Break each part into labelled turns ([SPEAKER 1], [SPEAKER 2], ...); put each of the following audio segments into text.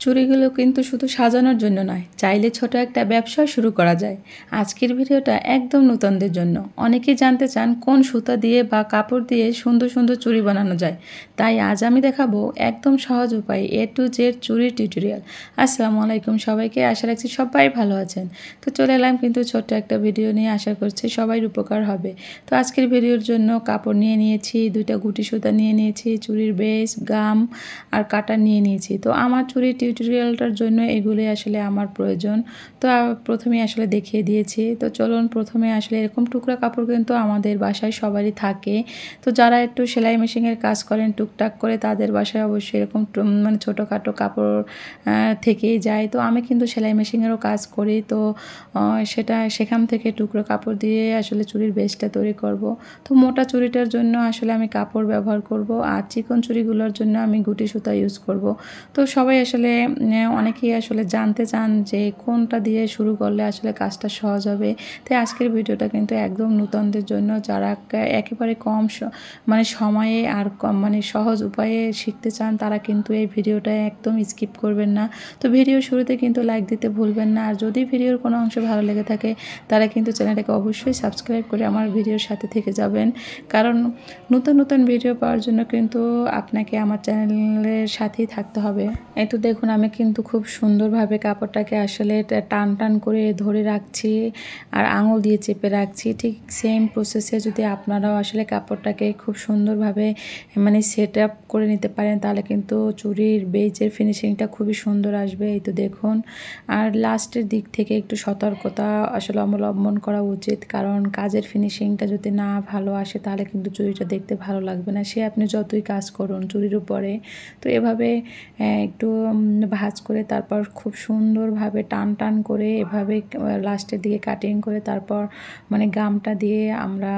[SPEAKER 1] চুড়িগুলো কিন্তু শুধু সাজানোর জন্য নয়, চাইলে ছোট একটা ব্যবসা শুরু করা যায়। আজকের ভিডিওটা একদম নতুনদের জন্য। অনেকেই জানতে চান কোন সুতা দিয়ে বা কাপড় দিয়ে সুন্দর সুন্দর চুড়ি বানানো যায়। তাই আজ আমি দেখাবো একদম সহজ উপায় A to Z চুড়ির টিউটোরিয়াল। আসসালামু আলাইকুম সবাইকে, আশা রাখছি সবাই ভালো আছেন। তো চলে এলাম কিন্তু ছোট্ট একটা ভিডিও নিয়ে, আশা করছি সবাই উপকার হবে। তো আজকের ভিডিওর জন্য কাপড় নিয়ে নিয়েছি, 2টা গুটি সুতা নিয়ে নিয়েছি, চুড়ির বেস, গাম আর কাটা নিয়ে নিয়েছি। তো আমার চুড়ির টিউটোরিয়ালটার জন্য এগুলোই আসলে আমার প্রয়োজন। তো প্রথমেই আসলে দেখিয়ে দিয়েছি। তো চলুন প্রথমে আসলে এরকম টুকরা কাপড় কিন্তু আমাদের বাসায় সবারই থাকে। তো যারা একটু সেলাই মেশিনের কাজ করেন টুকটাক করে, তাদের বাসায় অবশ্যই এরকম মানে ছোটোখাটো কাপড় থেকেই যায়। তো আমি কিন্তু সেলাই মেশিনেরও কাজ করি। তো সেখান থেকে টুকরো কাপড় দিয়ে আসলে চুড়ির বেসটা তৈরি করব। তো মোটা চুড়িটার জন্য আসলে আমি কাপড় ব্যবহার করব, আর চিকন চুড়িগুলোর জন্য আমি গুটি সুতা ইউজ করব। তো সবাই আসলে অনেকেই আসলে জানতে চান যে কোনটা দিয়ে শুরু করলে আসলে কাজটা সহজ হবে। তাই আজকের ভিডিওটা কিন্তু একদম নতুনদের জন্য, যারা একেবারে কম মানে সময়ে আর মানে সহজ উপায়ে শিখতে চান, তারা কিন্তু এই ভিডিওটা একদম স্কিপ করবেন না। তো ভিডিও শুরুতে কিন্তু লাইক দিতে ভুলবেন না। আর যদি ভিডিওর কোনো অংশ ভালো লেগে থাকে, তারা কিন্তু চ্যানেলটাকে অবশ্যই সাবস্ক্রাইব করে আমার ভিডিওর সাথে থেকে যাবেন। কারণ নতুন নতুন ভিডিও পাওয়ার জন্য কিন্তু আপনাকে আমার চ্যানেলের সাথেই থাকতে হবে। এই তো দেখুন, আমি কিন্তু খুব সুন্দরভাবে কাপড়টাকে আসলে টান টান করে ধরে রাখছি আর আঙুল দিয়ে চেপে রাখছি। ঠিক সেম প্রসেসে যদি আপনারাও আসলে কাপড়টাকে খুব সুন্দরভাবে মানে সেট আপ করে নিতে পারেন, তাহলে কিন্তু চুড়ির বেজের ফিনিশিংটা খুবই সুন্দর আসবে। এই তো দেখুন, আর লাস্টের দিক থেকে একটু সতর্কতা আসলে অবলম্বন করা উচিত, কারণ কাজের ফিনিশিংটা যদি না ভালো আসে, তাহলে কিন্তু চুড়িটা দেখতে ভালো লাগবে না, সে আপনি যতই কাজ করুন চুড়ির উপরে। তো এভাবে একটু ভাঁজ করে তারপর খুব সুন্দরভাবে টান টান করে এভাবে লাস্টের দিকে কাটিং করে তারপর মানে গামটা দিয়ে আমরা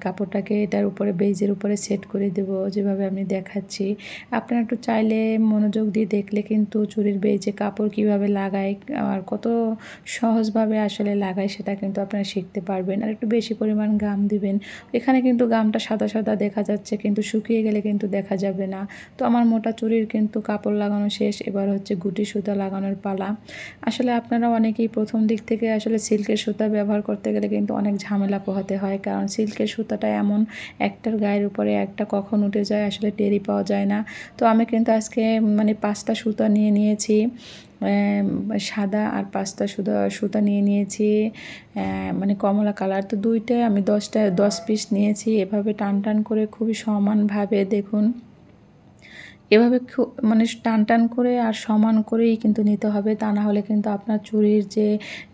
[SPEAKER 1] কাপড়টাকে এটার উপরে বেজের উপরে সেট করে দেব, যেভাবে আমি দেখাচ্ছি। আপনারা একটু চাইলে মনোযোগ দিয়ে দেখলে কিন্তু চুড়ির বেজে কাপড় কিভাবে লাগায় আর কত সহজভাবে আসলে লাগায়, সেটা কিন্তু আপনারা শিখতে পারবেন। আর একটু বেশি পরিমাণ গাম দিবেন। এখানে কিন্তু গামটা সাদা সাদা দেখা যাচ্ছে, কিন্তু শুকিয়ে গেলে কিন্তু দেখা যাবে না। তো আমার মোটা চুড়ির কিন্তু কাপড় লাগানো শেষ, এবার হচ্ছে গুটি সুতা লাগানোর পালা। আসলে আপনারা অনেকেই প্রথম দিক থেকে আসলে সিল্কের সুতা ব্যবহার করতে গেলে কিন্তু অনেক ঝামেলা পোহাতে হয়, কারণ সিল্কের সুতাটা এমন, একটার গায়ের উপরে একটা কখন উঠে যায় আসলে টেরই পাওয়া যায় না। তো আমি কিন্তু আজকে মানে 5টা সুতা নিয়ে নিয়েছি, সাদা, আর 5টা সুতা নিয়ে নিয়েছি মানে কমলা কালার। তো দুইটায় আমি 10 পিস নিয়েছি। এভাবে টান টান করে খুবই সমানভাবে দেখুন, এভাবে মানে টান টান করে আর সমান করেই কিন্তু নিতে হবে, তা না হলে কিন্তু আপনার চুড়ির যে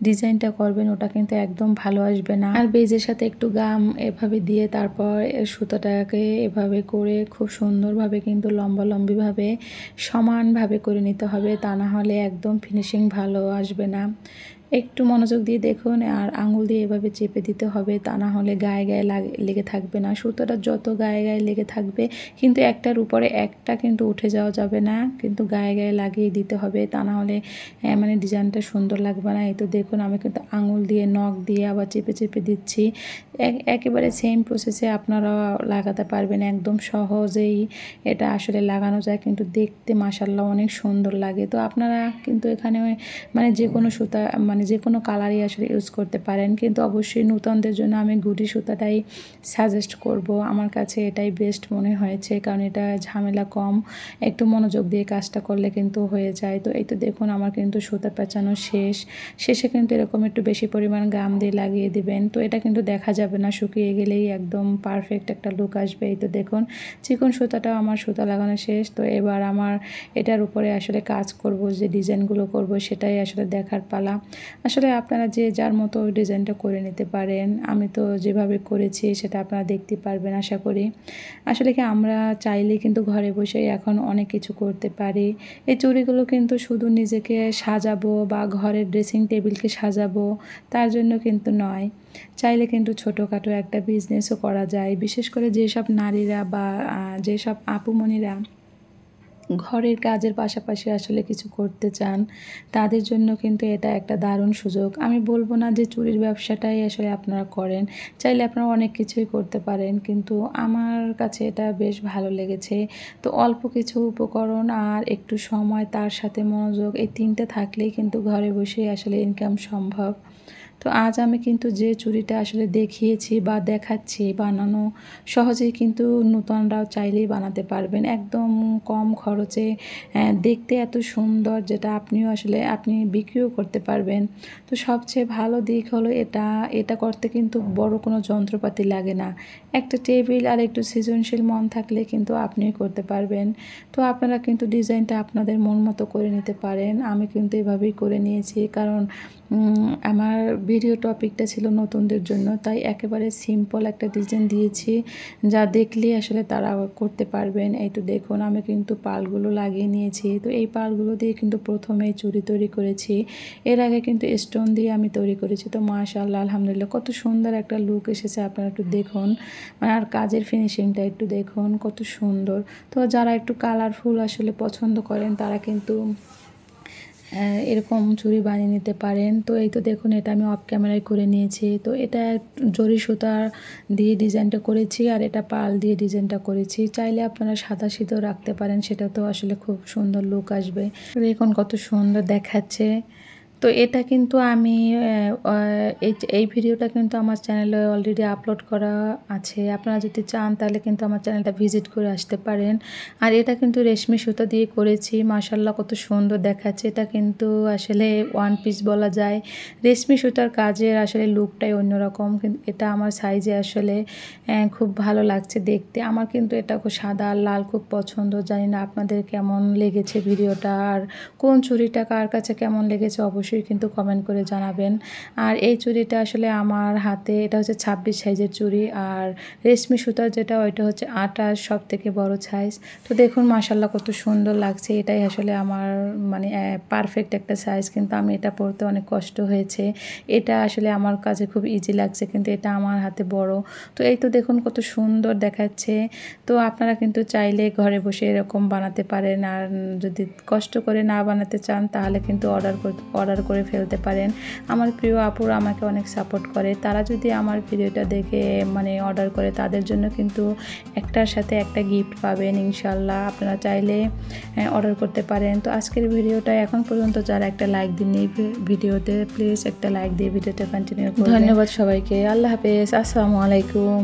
[SPEAKER 1] ডিজাইনটা করবেন ওটা কিন্তু একদম ভালো আসবে না। আর বেজের সাথে একটু গাম এভাবে দিয়ে তারপর সুতাটাকে এভাবে করে খুব সুন্দরভাবে কিন্তু লম্বালম্বিভাবে সমানভাবে করে নিতে হবে, তা না হলে একদম ফিনিশিং ভালো আসবে না। একটু মনোযোগ দিয়ে দেখুন, আর আঙুল দিয়ে এভাবে চেপে দিতে হবে, তা না হলে গায়ে গায়ে লেগে থাকবে না। সুতোটা যত গায়ে গায়ে লেগে থাকবে, কিন্তু একটার উপরে একটা কিন্তু উঠে যাওয়া যাবে না, কিন্তু গায়ে গায়ে লাগিয়ে দিতে হবে, তা না হলে মানে ডিজাইনটা সুন্দর লাগবে না। এই তো দেখুন, আমি কিন্তু আঙুল দিয়ে নখ দিয়ে আবার চেপে চেপে দিচ্ছি। একেবারে সেম প্রসেসে আপনারা লাগাতে পারবেন, একদম সহজেই এটা আসলে লাগানো যায়, কিন্তু দেখতে মাশাআল্লাহ অনেক সুন্দর লাগে। তো আপনারা কিন্তু এখানে মানে যে কোনো সুতা মানে যে কোনো কালারই আসলে ইউজ করতে পারেন, কিন্তু অবশ্যই নূতনদের জন্য আমি গুটি সুতাটাই সাজেস্ট করব। আমার কাছে এটাই বেস্ট মনে হয়েছে, কারণ এটা ঝামেলা কম, একটু মনোযোগ দিয়ে কাজটা করলে কিন্তু হয়ে যায়। তো এই তো দেখুন, আমার কিন্তু সুতা পেঁচানো শেষে কিন্তু এরকম একটু বেশি পরিমাণ গাম দিয়ে লাগিয়ে দিবেন। তো এটা কিন্তু দেখা যাবে না, শুকিয়ে গেলেই একদম পারফেক্ট একটা লুক আসবে। এই তো দেখুন, চিকন সুতাটাও আমার সুতা লাগানো শেষ। তো এবার আমার এটার উপরে আসলে কাজ করব, যে ডিজাইনগুলো করব সেটাই আসলে দেখার পালা। আসলে আপনারা যে যার মতো ডিজাইনটা করে নিতে পারেন, আমি তো যেভাবে করেছি সেটা আপনারা দেখতে পারবেন আশা করি। আসলে কি আমরা চাইলেই কিন্তু ঘরে বসেই এখন অনেক কিছু করতে পারি। এই চুড়িগুলো কিন্তু শুধু নিজেকে সাজাবো বা ঘরের ড্রেসিং টেবিলকে সাজাবো তার জন্য কিন্তু নয়, চাইলে কিন্তু ছোটোখাটো একটা বিজনেসও করা যায়। বিশেষ করে যেসব নারীরা বা যেসব আপুমণিরা ঘরের কাজের পাশাপাশি আসলে কিছু করতে চান, তাদের জন্য কিন্তু এটা একটা দারুণ সুযোগ। আমি বলবো না যে চুরির ব্যবসাটাই আসলে আপনারা করেন, চাইলে আপনারা অনেক কিছুই করতে পারেন, কিন্তু আমার কাছে এটা বেশ ভালো লেগেছে। তো অল্প কিছু উপকরণ আর একটু সময়, তার সাথে মনোযোগ, এই তিনটে থাকলেই কিন্তু ঘরে বসেই আসলে ইনকাম সম্ভব। তো আজ আমি কিন্তু যে চুড়িটা আসলে দেখিয়েছি বা দেখাচ্ছি বানানো, সহজেই কিন্তু নূতনরাও চাইলেই বানাতে পারবেন একদম কম খরচে, দেখতে এত সুন্দর, যেটা আপনি বিক্রিও করতে পারবেন। তো সবচেয়ে ভালো দিক হলো এটা করতে কিন্তু বড় কোনো যন্ত্রপাতি লাগে না। একটা টেবিল আর একটু সৃজনশীল মন থাকলে কিন্তু আপনিই করতে পারবেন। তো আপনারা কিন্তু ডিজাইনটা আপনাদের মন মতো করে নিতে পারেন। আমি কিন্তু এভাবেই করে নিয়েছি, কারণ আমার ভিডিও টপিকটা ছিল নতুনদের জন্য, তাই একেবারে সিম্পল একটা ডিজাইন দিয়েছি, যা দেখলেই আসলে তারা করতে পারবেন। এই তো দেখুন, আমি কিন্তু পালগুলো লাগিয়ে নিয়েছি। তো এই পালগুলো দিয়ে কিন্তু প্রথমেই চুড়ি তৈরি করেছি, এর আগে কিন্তু স্টোন দিয়ে আমি তৈরি করেছি। তো মাশাআল্লাহ, আলহামদুলিল্লাহ, কত সুন্দর একটা লুক এসেছে। আপনারা একটু দেখুন, আর কাজের ফিনিশিংটা একটু দেখুন কত সুন্দর। তো যারা একটু কালারফুল আসলে পছন্দ করেন, তারা কিন্তু এরকম চুড়ি বানিয়ে নিতে পারেন। তো এই তো দেখুন, এটা আমি অফ ক্যামেরায় করে নিয়েছি। তো এটা জরি সুতা দিয়ে ডিজাইনটা করেছি, আর এটা পাল দিয়ে ডিজাইনটা করেছি। চাইলে আপনারা সাদা সিধেও রাখতে পারেন, সেটা তো আসলে খুব সুন্দর লুক আসবে। দেখুন কত সুন্দর দেখাচ্ছে। তো এটা কিন্তু আমি এই ভিডিওটা কিন্তু আমার চ্যানেলে অলরেডি আপলোড করা আছে। আপনারা যদি চান তাহলে কিন্তু আমার চ্যানেলটা ভিজিট করে আসতে পারেন। আর এটা কিন্তু রেশমি সুতা দিয়ে করেছি, মাশাআল্লাহ কত সুন্দর দেখাচ্ছে। এটা কিন্তু আসলে ওয়ান পিস বলা যায়। রেশমি সুতার কাজের আসলে লুকটাই অন্যরকম, কিন্তু এটা আমার সাইজে আসলে খুব ভালো লাগছে দেখতে। আমার কিন্তু এটা খুব সাদা আর লাল খুব পছন্দ। জানি না আপনাদের কেমন লেগেছে ভিডিওটা, আর কোন চুড়িটা কার কাছে কেমন লেগেছে অবশ্যই কিন্তু কমেন্ট করে জানাবেন। আর এই চুড়িটা আসলে আমার হাতে, এটা হচ্ছে 26 সাইজের চুড়ি, আর রেশমি সুতার যেটা ওইটা হচ্ছে 28, সব থেকে বড় সাইজ। তো দেখুন মাশাআল্লাহ কত সুন্দর লাগছে। এটাই আসলে আমার মানে পারফেক্ট একটা সাইজ, কিন্তু আমি এটা পরতে অনেক কষ্ট হয়েছে। এটা আসলে আমার কাছে খুব ইজি লাগছে, কিন্তু এটা আমার হাতে বড়। তো এই তো দেখুন কত সুন্দর দেখাচ্ছে। তো আপনারা কিন্তু চাইলে ঘরে বসে এরকম বানাতে পারেন, আর যদি কষ্ট করে না বানাতে চান তাহলে কিন্তু অর্ডার করে ফেলতে পারেন। আমার প্রিয় আপুরা আমাকে অনেক সাপোর্ট করে, তারা যদি আমার ভিডিওটা দেখে মানে অর্ডার করে, তাদের জন্য কিন্তু একটার সাথে একটা গিফট পাবেন ইনশাল্লাহ। আপনারা চাইলে অর্ডার করতে পারেন। তো আজকের ভিডিওটা এখন পর্যন্ত যারা একটা লাইক দিননি ভিডিওতে, প্লিজ একটা লাইক দিয়ে ভিডিওটা কন্টিনিউ করুন। ধন্যবাদ সবাইকে। আল্লাহ হাফেজ, আসসালামু আলাইকুম।